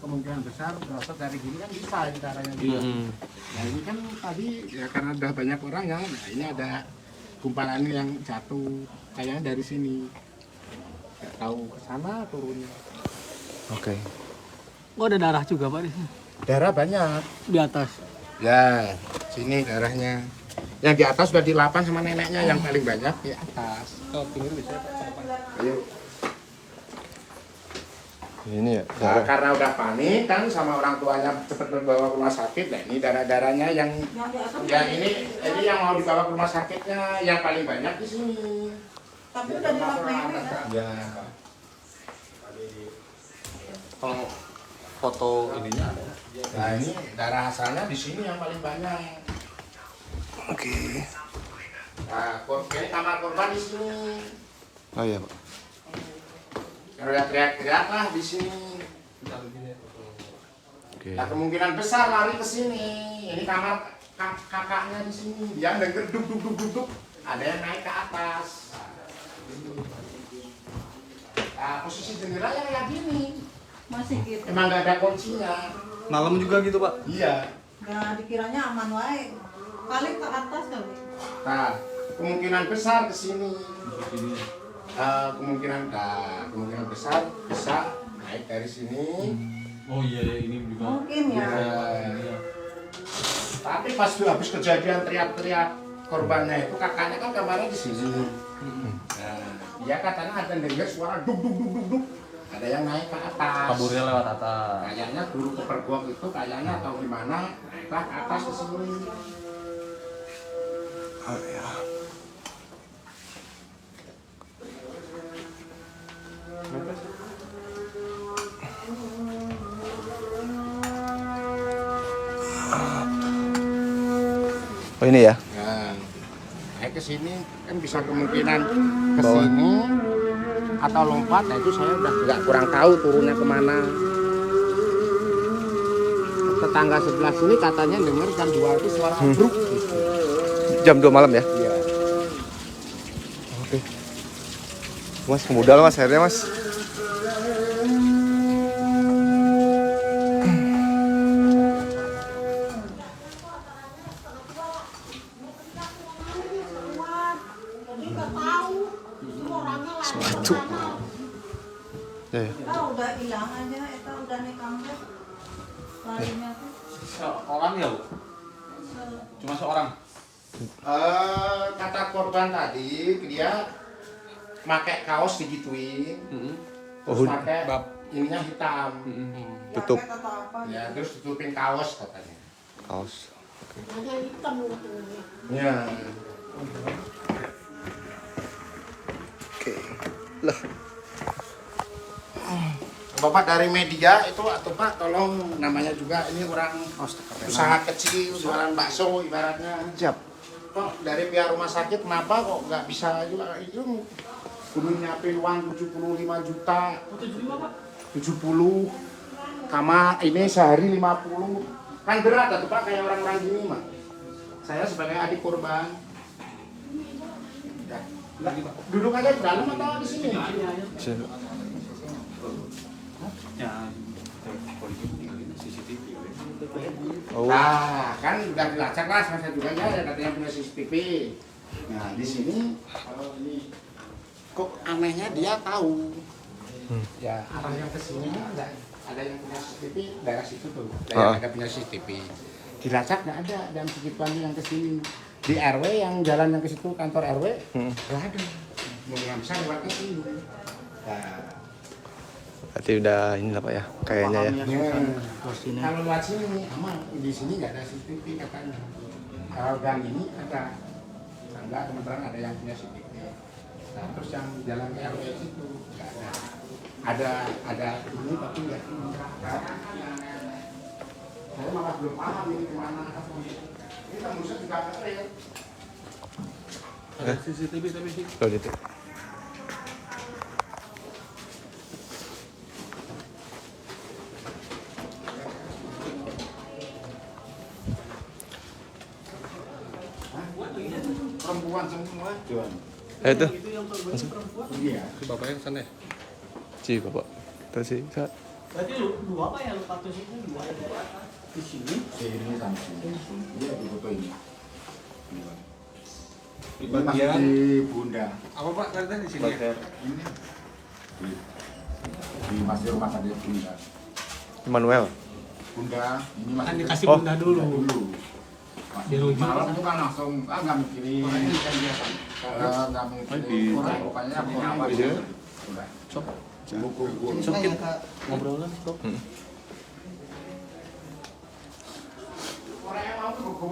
kemungkinan besar merosot dari gini kan bisa ini caranya juga. Nah ini kan tadi ya karena udah banyak orang ya, nah ini ada gumpalan yang jatuh kayaknya dari sini. Nggak tahu ke sana turunnya. Oke. Oh ada darah juga Pak di sini. Darah banyak. Di atas. Ya, sini darahnya. Yang di atas sudah dilapan sama neneknya yang paling banyak di atas. Ke pinggir bisa Pak. Ayo. Ini ya. Nah, karena udah panik kan sama orang tuanya cepat dibawa ke rumah sakit. Nah, ini darah-darahnya yang ini yang mau dibawa ke rumah sakitnya yang paling banyak di sini. Tapi udah dilap nenek. Ya. Kalau foto ininya ada. Nah, ini darah asalnya di sini yang paling banyak. Oke. Nah, ini kamar korban di sini. Oh iya, Pak. Kalau ya teriak-teriak lah di sini. Oke. Nah, kemungkinan besar lari ke sini. Ini kamar kakaknya di sini. Dia denger duk duk duk duk duk. Ada yang naik ke atas. Nah, posisi jendela yang kayak gini. Masih gitu. Emang nggak ada kuncinya. Malam juga gitu, Pak? Iya. Nah, dikiranya aman wae. Kali ke atas kali. Nah, kemungkinan besar ke sini. Kemungkinan besar bisa naik dari sini. Oh iya, ini juga. Mungkin ya. Ya. Tapi pas habis kejadian teriak-teriak korbannya itu kakaknya kan kamarnya di sini. Nah, dia katanya ada dengar suara duk duk duk duk duk. Ada yang naik ke atas. Kaburnya lewat atas. Kayaknya guru kepergok itu kayaknya atau gimana naiklah ke atas ke sini. Oh ya. Oh ini ya? Nah, naik ke sini kan bisa kemungkinan ke sini atau lompat. Nah itu saya udah nggak kurang tahu turunnya kemana. Tetangga sebelah sini katanya dengar jam 2 itu suara bruk gitu. Jam 2 malam ya? Iya. Oke. Mas, kemudal Mas, akhirnya Mas. Jadi nggak tahu. Semua orangnya lari. Sepatu. Ya, ya. Kita udah hilang aja, kita udah naik kamar. Larinya tuh. Seorang ya, Bu? Cuma seorang? Kata korban tadi dia pakai kaos digituin, terus Oh, pakai ininya hitam, tutup Jaket atau apa gitu. ya terus tutupin kaos katanya. kaos. Ada hitam katanya. Ya. Oke. Lah. Bapak dari media itu atau Pak tolong namanya juga ini orang usaha kecil jualan bakso ibaratnya. Siap. Kok dari pihak rumah sakit kenapa kok nggak bisa juga itu kudu nyiapin uang 75 juta. 75, Pak? 70 kamar ini sehari 50 kan berat tuh Pak kayak orang-orang gini mah. Saya sebagai adik korban. Ya. Duduk aja di dalam atau di sini? Siap. Ya, polisi tinggalin CCTV. Oh. Nah, kan udah dilacak lah sama saya juga ya, katanya punya CCTV. Nah, di sini kalau ini kok anehnya dia tahu. Ya, arah yang ke sini ada yang punya CCTV daerah situ tuh. Ada punya CCTV. Dilacak nggak ada dan segituan yang ke sini. Di RW yang jalan yang ke situ kantor RW nggak ada. Mungkin bisa lewat ke sini. Nah, Berarti udah ini lah Pak ya, kayaknya ya. kalau lewat sini aman, di sini nggak ada CCTV katanya. Kalau gang ini ada, enggak teman-teman ada yang punya CCTV. Nah terus yang jalan ke RW itu nggak ada. Ada ini tapi nggak ini. Saya malah belum paham ini kemana. Ini tembusnya juga keren. Ada CCTV tapi sih. Oh gitu. Perempuan semua, John. Itu. Iya. Si bapaknya kesana ya? Si Bapak. Terus sih, Kak. Berarti dua Pak ya, luka tusuk itu dua di sini. Sini sama sini. Iya di foto ini. Di Ini masih bagian di bunda. apa Pak tadi di sini? Ya? Ini di masih rumah sakit bunda. Immanuel. Bunda ini masih Kan dikasih Oh. bunda dulu. Dirujuk. Malam itu kan langsung nggak mikirin. Nggak mikirin. Pokoknya apa aja. Udah. Buku. Ngobrolan kok. Orang yang mau buku.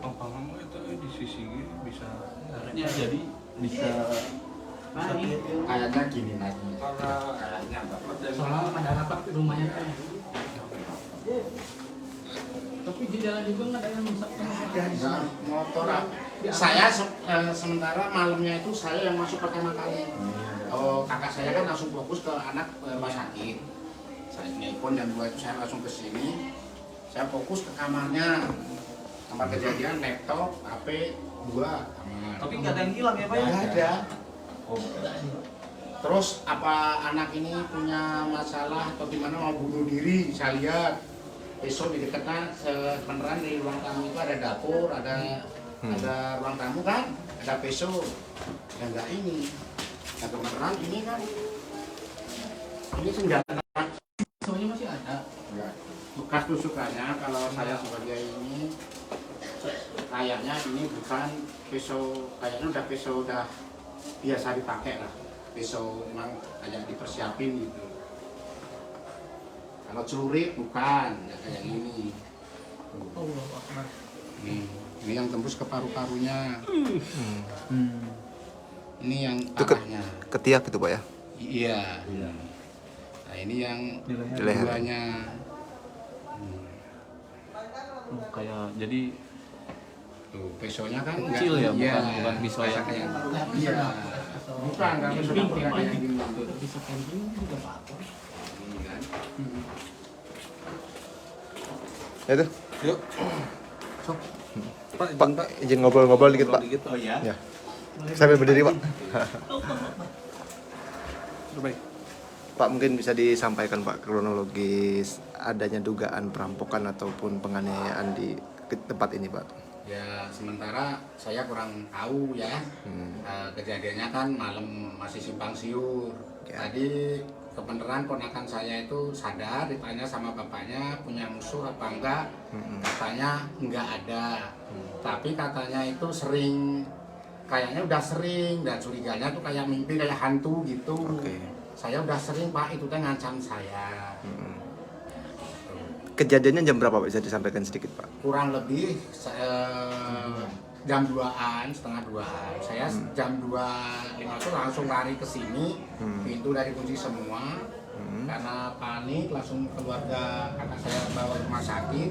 Pangpang itu di sisi bisa ya, jadi bisa Kayaknya gini lagi. Kayaknya Soalnya pada rapat rumahnya kan. Tapi di jalan juga nggak ada yang rusak. Nggak, motor. Saya sementara malamnya itu saya yang masuk pertama kali. Oh, kakak saya kan langsung fokus ke anak rumah sakit. Saya nelpon jam 2 itu saya langsung ke sini. Saya fokus ke kamarnya. Kamar kejadian, laptop, HP, 2 kamar. tapi nggak ada yang hilang ya Pak ya? Nggak ada. Terus apa anak ini punya masalah atau gimana mau bunuh diri? Saya lihat besok di dekatnya beneran di ruang tamu itu ada dapur, ada ruang tamu kan, ada peso. Ya enggak ini. Nah beneran ini kan ini senjata. Soalnya masih ada. Enggak. Bekas tusukannya kalau saya sebagai ini kayaknya ini bukan peso, kayaknya udah peso udah biasa dipakai lah. Peso memang kayak dipersiapin gitu. Kalau celurit bukan, ya kayak gini. Allah Akbar. Ini yang tembus ke paru-parunya. Ini yang Itu patahnya. ketiak itu Pak ya? Iya. Nah ini yang Di leher. duanya. Kayak jadi Tuh, pesonya kan Kecil ya, iya, bukan pisau ya? kayak iya. Bukan, nggak pisau dapur kayak gini. Bisa camping juga apa? Ini kan. Ya itu. yuk. Sok. Pak, Pak, izin ngobrol-ngobrol dikit Pak. Oh iya. Ya. Sambil berdiri Pak. Baik. Pak mungkin bisa disampaikan Pak kronologis adanya dugaan perampokan ataupun penganiayaan di tempat ini Pak. Ya sementara saya kurang tahu ya. Kejadiannya kan malam masih simpang siur. Ya. Tadi kebenaran ponakan saya itu sadar, ditanya sama bapaknya punya musuh apa enggak. Katanya enggak ada. Tapi katanya itu sering, kayaknya udah sering dan curiganya tuh kayak mimpi kayak hantu gitu. Oke. Saya udah sering Pak itu teh ngancam saya. Kejadiannya jam berapa Pak? Bisa disampaikan sedikit Pak? Kurang lebih jam 2-an, setengah 2-an. Saya jam 2.05 itu langsung lari ke sini, pintu dari kunci semua. Karena panik, langsung keluarga kakak saya bawa ke rumah sakit.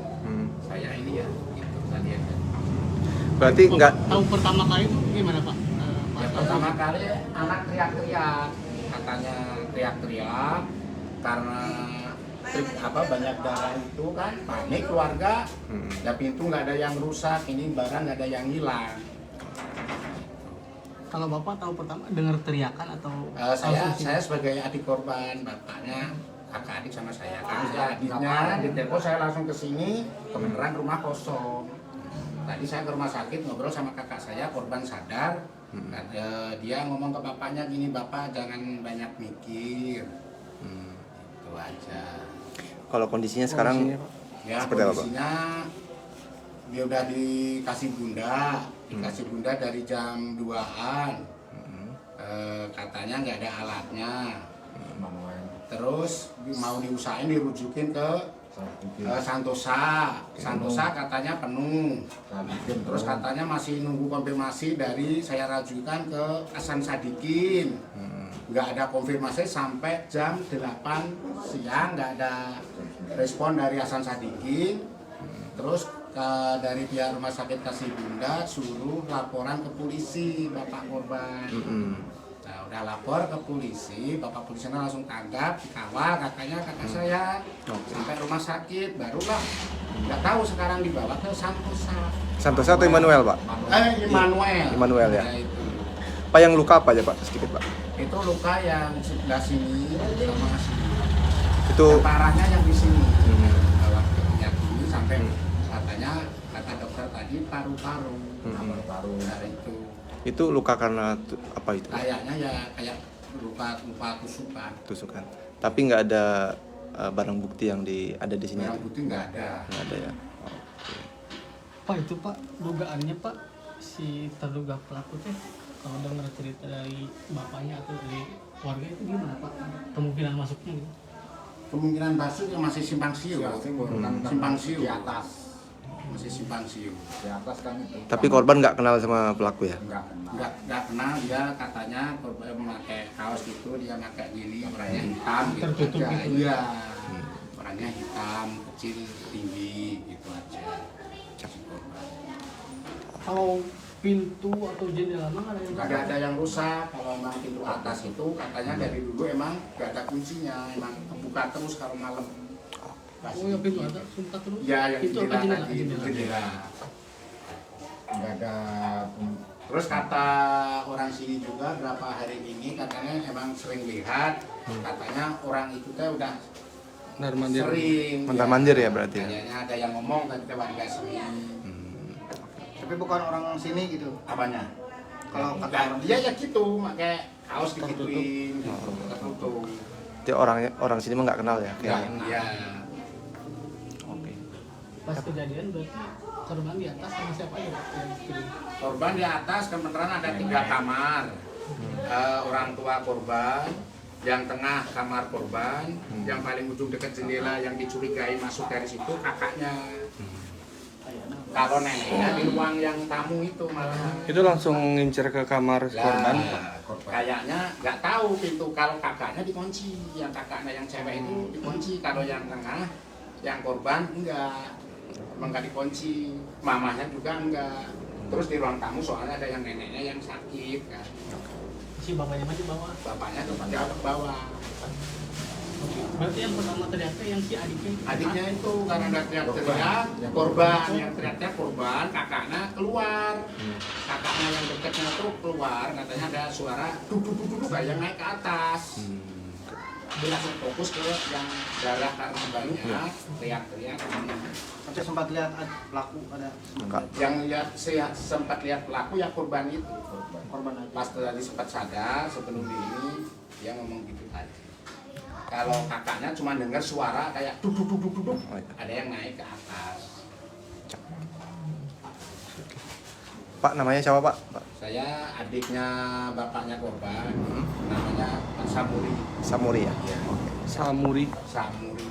Saya ini ya, gitu tadi aja. Berarti enggak Tahu pertama kali itu gimana Pak? Ya, pertama kali anak teriak-teriak, katanya teriak-teriak karena banyak darah itu kan, panik keluarga. Ya pintu nggak ada yang rusak, ini barang nggak ada yang hilang. Kalau Bapak tahu pertama dengar teriakan atau Saya sebagai adik korban, bapaknya kakak adik sama saya kan, ya adiknya di telepon, saya langsung ke sini, kebenaran rumah kosong. Tadi saya ke rumah sakit ngobrol sama kakak saya, korban sadar. Dia ngomong ke bapaknya gini, bapak jangan banyak mikir. Itu aja. kalau kondisinya sekarang Ya seperti apa Pak? kondisinya dia udah dikasih bunda dari jam 2-an. Katanya nggak ada alatnya. Terus mau diusahain dirujukin ke Santosa. Santosa katanya penuh. Terus katanya masih nunggu konfirmasi dari saya rajukan ke Hasan Sadikin. Nggak ada konfirmasi sampai jam 8 siang, nggak ada respon dari Hasan Sadikin. Terus dari pihak rumah sakit Kasih Bunda suruh laporan ke polisi bapak korban. Nah udah lapor ke polisi, bapak polisinya langsung tanggap, dikawal katanya kakak saya sampai rumah sakit, barulah nggak tahu sekarang dibawa ke Santosa. Santosa atau Immanuel Pak? Immanuel. Immanuel ya. Ya, itu. Pak yang luka apa aja Pak? Sedikit Pak. Itu luka yang sebelah sini sama sini. Itu Yang parahnya yang di sini. Hmm. Bahwa minyak ini sampai katanya kata dokter tadi paru-paru. Paru-paru dari itu luka karena apa itu? kayaknya ya kayak luka tusukan. Tusukan. Tapi nggak ada barang bukti yang ada di sini. Barang bukti nggak ada. Nggak ada ya. Pak itu Pak dugaannya Pak si terduga pelaku teh kalau dengar cerita dari bapaknya atau dari keluarga itu gimana Pak kemungkinan masuknya gitu? Kemungkinan masuk yang masih simpang siur. Simpang siur. Di atas. Masih simpang siur. Di atas kan itu. Tapi korban nggak kenal sama pelaku ya? Nggak kenal, dia katanya korban memakai kaos gitu, dia pakai gini orangnya hitam gitu Tertutup aja. gitu. Iya, orangnya hitam, kecil, tinggi gitu aja. Si korban. Kalau pintu atau jendela mah ada yang Nggak ada yang rusak. Kalau memang pintu atas itu katanya dari dulu emang nggak ada kuncinya, emang kebuka terus kalau malam. Oh ya pintu ada sumpah terus. Ya, yang itu apa jendela jendela? tadi, Jendela. jendela. Nggak ada. Terus kata orang sini juga berapa hari ini katanya emang sering lihat, katanya orang itu teh udah sering. Mondar-mandir ya berarti ya? Kayaknya ada yang ngomong kan kita warga sini. Tapi bukan orang sini gitu. Apanya? Kalau kata Ya, orang dia ya gitu, pakai kaos digituin, gitu, tertutup. Jadi orang sini mah nggak kenal ya? Enggak, Kayaknya. ya. Oke. Pas kejadian berarti korban di atas sama siapa aja Pak yang kirim? Korban di atas kebenaran ada 3 kamar. Orang tua korban, yang tengah kamar korban, yang paling ujung dekat jendela yang dicurigai masuk dari situ kakaknya. Kalau neneknya di ruang yang tamu itu malah. Itu langsung ngincer ke kamar korban. Kayaknya nggak tahu pintu, kalau kakaknya dikunci, yang kakaknya yang cewek itu dikunci, kalau yang tengah, yang korban enggak, emang nggak dikunci, mamanya juga enggak. Terus di ruang tamu soalnya ada yang neneknya yang sakit kan, Si bapaknya masih bawa. bapaknya tuh pada ke bawah. Berarti yang pertama teriaknya yang si adiknya. Adiknya itu karena ada teriak-teriak, korban yang teriak-teriak korban, kakaknya keluar. Kakaknya yang dekatnya tuh keluar, katanya ada suara duduk kayak naik ke atas. Dia langsung fokus ke yang darah karena banyak, teriak-teriak. Saya sempat lihat pelaku ada Enggak. Yang lihat saya sempat lihat pelaku ya korban itu. korban aja. Pas tadi sempat sadar sebelum ini dia ngomong gitu tadi. Kalau kakaknya cuma dengar suara kayak duduk, Oh, iya. ada yang naik ke atas. Pak namanya siapa Pak? Saya adiknya bapaknya korban, namanya Samuri. Samuri ya? Iya, Samuri. Samuri.